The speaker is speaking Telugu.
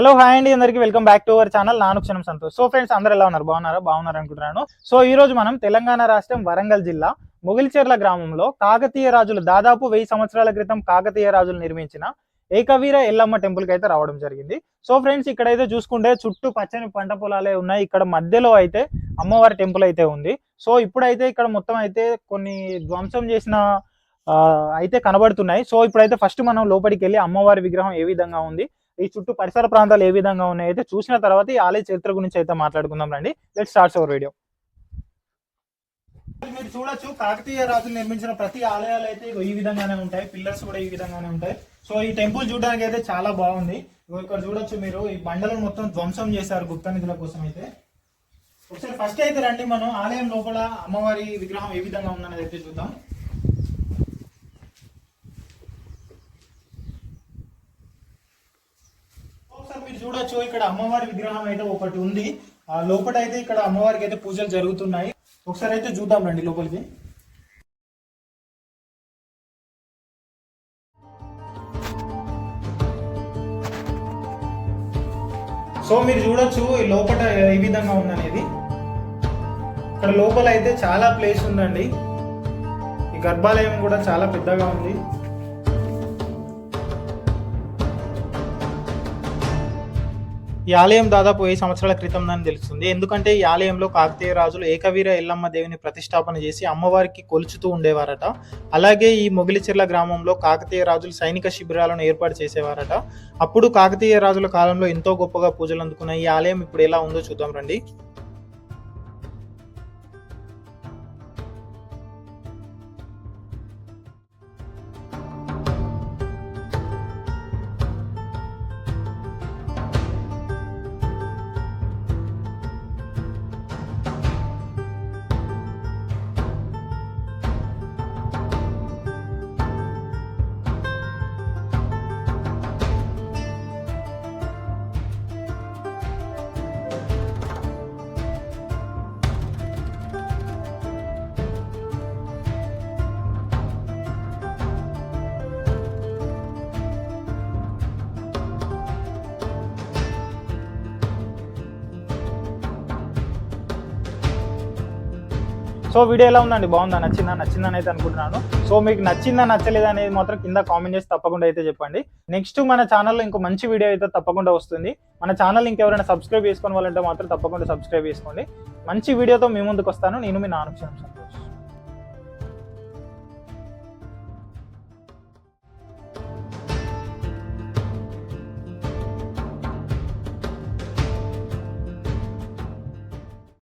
హలో హాయ్ అండి, అందరికీ welcome back to our channel నాను క్షణం సంతోష్. సో ఫ్రెండ్స్, అందరూ ఎలా ఉన్నారు? బాగున్నారు అనుకుంటున్నాను. సో ఈ రోజు మనం తెలంగాణ రాష్ట్రం వరంగల్ జిల్లా మొగిల్చెర్ల గ్రామంలో కాకతీయ రాజులు దాదాపు 1000 సంవత్సరాల క్రితం కాకతీయ రాజులు నిర్మించిన ఏకవీర ఎల్లమ్మ టెంపుల్ కి అయితే రావడం జరిగింది. సో ఫ్రెండ్స్, ఇక్కడైతే చూసుకుంటే చుట్టూ పచ్చని పంట పొలాలే ఉన్నాయి. ఇక్కడ మధ్యలో అయితే అమ్మవారి టెంపుల్ అయితే ఉంది. సో ఇప్పుడైతే ఇక్కడ మొత్తం అయితే కొన్ని ధ్వంసం చేసిన అయితే కనబడుతున్నాయి. సో ఇప్పుడైతే ఫస్ట్ మనం లోపలికి వెళ్ళి అమ్మవారి విగ్రహం ఏ విధంగా ఉంది, ఈ చుట్టూ పరిసర ప్రాంతాలు ఏ విధంగా ఉన్నాయి అయితే చూసిన తర్వాత ఈ ఆలయ చరిత్ర గురించి అయితే మాట్లాడుకుందాం రండి. Let's start our video. మీరు చూడొచ్చు, కాకతీయ రాజులు నిర్మించిన ప్రతి ఆలయాలు అయితే ఈ విధంగానే ఉంటాయి. పిల్లర్స్ కూడా ఈ విధంగానే ఉంటాయి. సో ఈ టెంపుల్ చూడడానికి అయితే చాలా బాగుంది. ఇక్కడ చూడొచ్చు మీరు, ఈ బండలను మొత్తం ధ్వంసం చేశారు గుప్త నిధుల కోసం అయితే. ఒకసారి ఫస్ట్ అయితే రండి, మనం ఆలయం లోపల అమ్మవారి విగ్రహం ఏ విధంగా ఉందనేది అయితే చూద్దాం. మీరు చూడొచ్చు, ఇక్కడ అమ్మవారి విగ్రహం అయితే ఒకటి ఉంది. ఆ లోపల అయితే ఇక్కడ అమ్మవారికి అయితే పూజలు జరుగుతున్నాయి. ఒకసారి అయితే చూద్దాం రండి లోపలికి. సో మీరు చూడొచ్చు ఈ లోపల ఏ విధంగా ఉందనేది. ఇక్కడ లోపల అయితే చాలా ప్లేస్ ఉందండి. ఈ గర్భాలయం కూడా చాలా పెద్దగా ఉంది. ఈ ఆలయం దాదాపు 1000 సంవత్సరాల క్రితం అని తెలుస్తుంది. ఎందుకంటే ఈ ఆలయంలో కాకతీయ రాజులు ఏకవీర ఎల్లమ్మ దేవిని ప్రతిష్టాపన చేసి అమ్మవారికి కొలుచుతూ ఉండేవారట. అలాగే ఈ మొగిలిచెర్ల గ్రామంలో కాకతీయ రాజులు సైనిక శిబిరాలను ఏర్పాటు చేసేవారట. అప్పుడు కాకతీయ రాజుల కాలంలో ఎంతో గొప్పగా పూజలు అందుకున్న ఈ ఆలయం ఇప్పుడు ఎలా ఉందో చూద్దాం రండి. సో వీడియో ఎలా ఉందండి? బాగుందా? నచ్చిందని అయితే అనుకుంటున్నాను. సో మీకు నచ్చిందా నచ్చలేదా అనేది మాత్రం కింద కామెంట్ చేసి తప్పకుండా అయితే చెప్పండి. నెక్స్ట్ మన ఛానల్లో ఇంకో మంచి వీడియో అయితే తప్పకుండా వస్తుంది. మన ఛానల్ ఇంకెవరైనా సబ్స్క్రైబ్ చేసుకోవాలంటే మాత్రం తప్పకుండా సబ్స్క్రైబ్ చేసుకోండి. మంచి వీడియోతో మీ ముందుకు వస్తాను. నేను మీ నాను క్షణం సంతోష్.